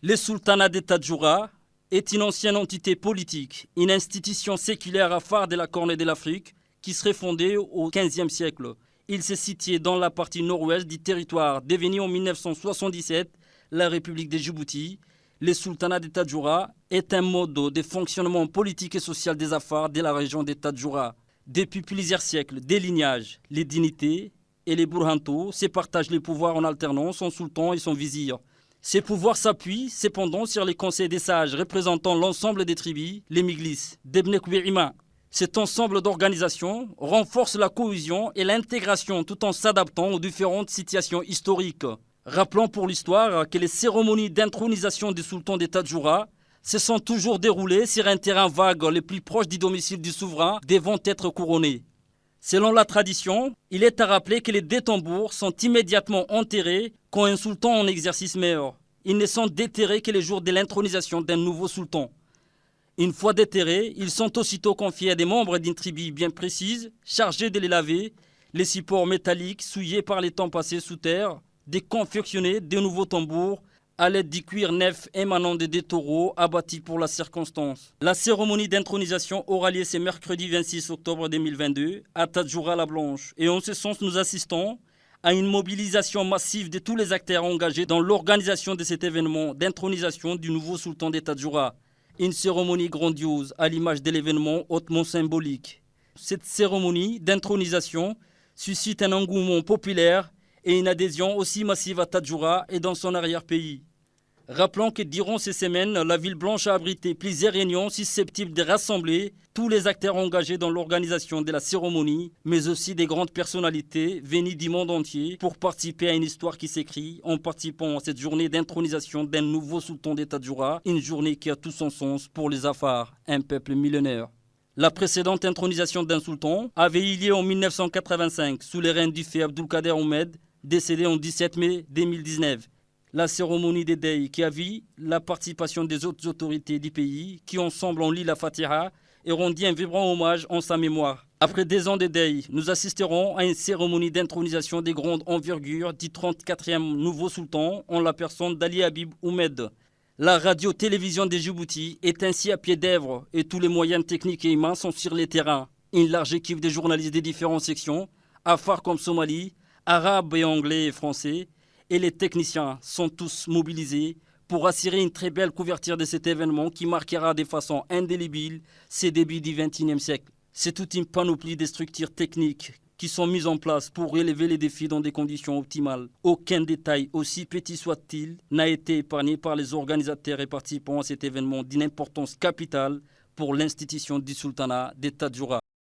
Le sultanat de Tadjoura est une ancienne entité politique, une institution séculaire phare de la Corne de l'Afrique qui serait fondée au XVe siècle. Il s'est situé dans la partie nord-ouest du territoire devenu en 1977 la République de Djibouti. Le sultanat de Tadjoura est un mode de fonctionnement politique et social des affaires de la région de Tadjoura. Depuis plusieurs siècles, des lignages, les dignités et les burhantos se partagent les pouvoirs en alternance son sultan et son vizir. Ces pouvoirs s'appuient cependant sur les conseils des sages représentant l'ensemble des tribus, les Miglis, d'Ebn Kouirima. Cet ensemble d'organisations renforce la cohésion et l'intégration tout en s'adaptant aux différentes situations historiques. Rappelons pour l'histoire que les cérémonies d'intronisation du sultan de Tadjoura se sont toujours déroulées sur un terrain vague le plus proche du domicile du souverain devant être couronné. Selon la tradition, il est à rappeler que les deux tambours sont immédiatement enterrés quand un sultan en exercice meurt. Ils ne sont déterrés que le jour de l'intronisation d'un nouveau sultan. Une fois déterrés, ils sont aussitôt confiés à des membres d'une tribu bien précise, chargés de les laver, les supports métalliques souillés par les temps passés sous terre, de confectionner de nouveaux tambours à l'aide du cuir neuf émanant des deux taureaux abattus pour la circonstance. La cérémonie d'intronisation aura lieu ce mercredi 26 octobre 2022 à Tadjoura-la-Blanche. Et en ce sens, nous assistons à une mobilisation massive de tous les acteurs engagés dans l'organisation de cet événement d'intronisation du nouveau sultan de Tadjoura. Une cérémonie grandiose à l'image de l'événement hautement symbolique. Cette cérémonie d'intronisation suscite un engouement populaire et une adhésion aussi massive à Tadjoura et dans son arrière-pays. Rappelons que durant ces semaines, la ville blanche a abrité plusieurs réunions susceptibles de rassembler tous les acteurs engagés dans l'organisation de la cérémonie, mais aussi des grandes personnalités venues du monde entier pour participer à une histoire qui s'écrit en participant à cette journée d'intronisation d'un nouveau sultan de Tadjoura, une journée qui a tout son sens pour les Afars, un peuple millénaire. La précédente intronisation d'un sultan avait eu lieu en 1985 sous les règnes du feu Abdulkader Ahmed, décédé en 17 mai 2019. La cérémonie des deuils qui a vu la participation des autres autorités du pays qui ensemble ont lu la Fatiha et rendu un vibrant hommage en sa mémoire. Après 2 ans de deuil, nous assisterons à une cérémonie d'intronisation de grande envergure du 34e nouveau sultan en la personne d'Ali Habib Ahmed. La radio-télévision de Djibouti est ainsi à pied d'œuvre et tous les moyens techniques et humains sont sur les terrains. Une large équipe de journalistes des différentes sections, afars comme Somalie, arabes et anglais et français, et les techniciens sont tous mobilisés pour assurer une très belle couverture de cet événement qui marquera de façon indélébile ses débuts du XXIe siècle. C'est toute une panoplie de structures techniques qui sont mises en place pour relever les défis dans des conditions optimales. Aucun détail, aussi petit soit-il, n'a été épargné par les organisateurs et participants à cet événement d'une importance capitale pour l'institution du sultanat de Tadjoura.